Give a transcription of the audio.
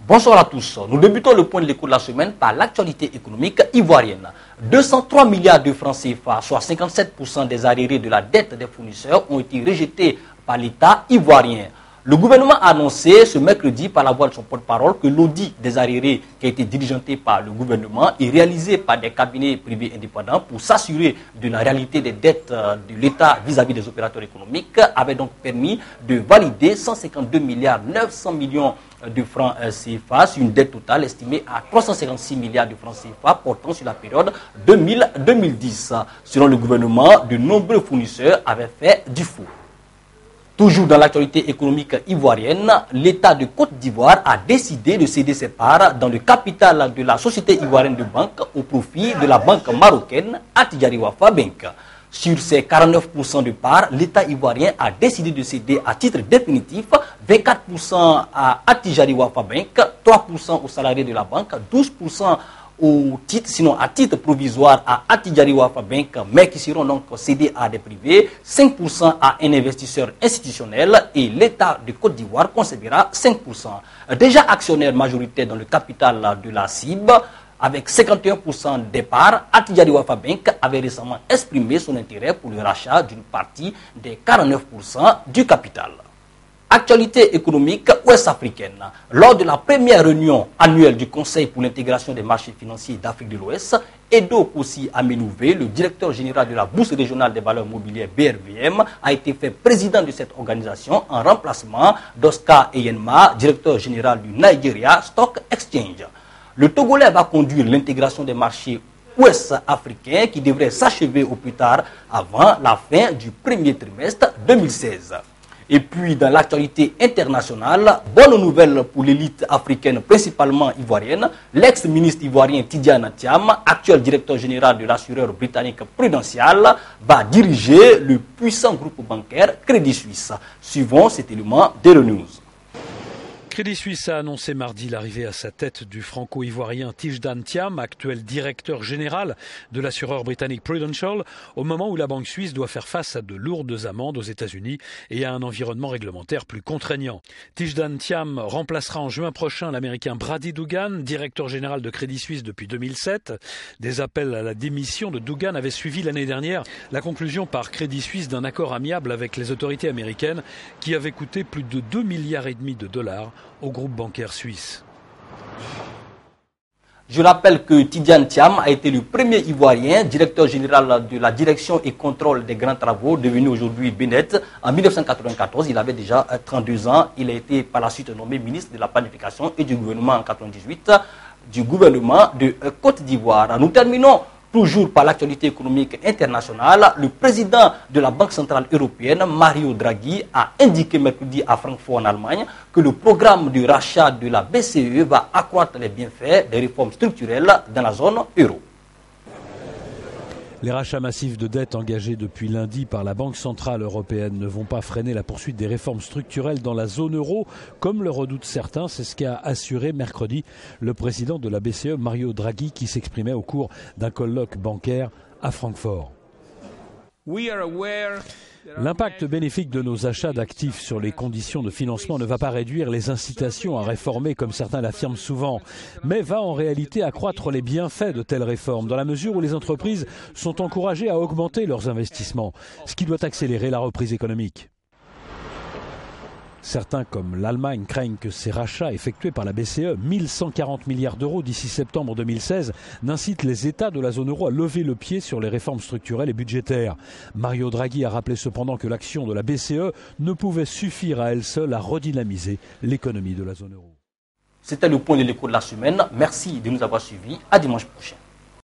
Bonsoir à tous. Nous débutons le point de l'écho de la semaine par l'actualité économique ivoirienne. 203 milliards de francs CFA, soit 57% des arriérés de la dette des fournisseurs, ont été rejetés par l'État ivoirien. Le gouvernement a annoncé ce mercredi par la voix de son porte-parole que l'audit des arriérés qui a été diligenté par le gouvernement et réalisé par des cabinets privés indépendants pour s'assurer de la réalité des dettes de l'État vis-à-vis des opérateurs économiques avait donc permis de valider 152 milliards 900 millions de francs CFA sur une dette totale estimée à 356 milliards de francs CFA portant sur la période 2000-2010. Selon le gouvernement, de nombreux fournisseurs avaient fait du faux. Toujours dans l'actualité économique ivoirienne, l'État de Côte d'Ivoire a décidé de céder ses parts dans le capital de la société ivoirienne de banque au profit de la banque marocaine Attijari Wafa Bank. Sur ces 49% de parts, l'État ivoirien a décidé de céder à titre définitif 24% à Attijari Wafa Bank, 3% aux salariés de la banque, 12% à titre provisoire à Attijari Wafa Bank, mais qui seront donc cédés à des privés, 5% à un investisseur institutionnel et l'État de Côte d'Ivoire concédera 5%. Déjà actionnaire majoritaire dans le capital de la CIB, avec 51% des parts, Attijari Wafa Bank avait récemment exprimé son intérêt pour le rachat d'une partie des 49% du capital. Actualité économique ouest-africaine. Lors de la première réunion annuelle du Conseil pour l'intégration des marchés financiers d'Afrique de l'Ouest, Edo Kossi Amenouvé, le directeur général de la Bourse régionale des valeurs mobilières BRVM, a été fait président de cette organisation en remplacement d'Oscar Eyenma, directeur général du Nigeria Stock Exchange. Le Togolais va conduire l'intégration des marchés ouest-africains qui devrait s'achever au plus tard avant la fin du premier trimestre 2016. Et puis, dans l'actualité internationale, bonne nouvelle pour l'élite africaine, principalement ivoirienne. L'ex-ministre ivoirien Tidiane Thiam, actuel directeur général de l'assureur britannique Prudential, va diriger le puissant groupe bancaire Crédit Suisse. Suivons cet élément d'Euronews. Crédit Suisse a annoncé mardi l'arrivée à sa tête du franco-ivoirien Tidiane Thiam, actuel directeur général de l'assureur britannique Prudential, au moment où la banque suisse doit faire face à de lourdes amendes aux États-Unis et à un environnement réglementaire plus contraignant. Tidiane Thiam remplacera en juin prochain l'américain Brady Dougan, directeur général de Crédit Suisse depuis 2007. Des appels à la démission de Dougan avaient suivi l'année dernière la conclusion par Crédit Suisse d'un accord amiable avec les autorités américaines qui avait coûté plus de 2,5 milliards de dollars au groupe bancaire suisse. Je rappelle que Tidiane Thiam a été le premier Ivoirien, directeur général de la direction et contrôle des grands travaux, devenu aujourd'hui BNET. En 1994, il avait déjà 32 ans. Il a été par la suite nommé ministre de la planification et du gouvernement en 1998 du gouvernement de Côte d'Ivoire. Nous terminons toujours par l'actualité économique internationale. Le président de la Banque centrale européenne, Mario Draghi, a indiqué mercredi à Francfort en Allemagne que le programme de rachat de la BCE va accroître les bienfaits des réformes structurelles dans la zone euro. Les rachats massifs de dettes engagés depuis lundi par la Banque centrale européenne ne vont pas freiner la poursuite des réformes structurelles dans la zone euro, comme le redoutent certains. C'est ce qu'a assuré mercredi le président de la BCE, Mario Draghi, qui s'exprimait au cours d'un colloque bancaire à Francfort. L'impact bénéfique de nos achats d'actifs sur les conditions de financement ne va pas réduire les incitations à réformer, comme certains l'affirment souvent, mais va en réalité accroître les bienfaits de telles réformes, dans la mesure où les entreprises sont encouragées à augmenter leurs investissements, ce qui doit accélérer la reprise économique. Certains, comme l'Allemagne, craignent que ces rachats effectués par la BCE, 1140 milliards d'euros d'ici septembre 2016, n'incitent les États de la zone euro à lever le pied sur les réformes structurelles et budgétaires. Mario Draghi a rappelé cependant que l'action de la BCE ne pouvait suffire à elle seule à redynamiser l'économie de la zone euro. C'était le point de l'écho de la semaine. Merci de nous avoir suivis. À dimanche prochain.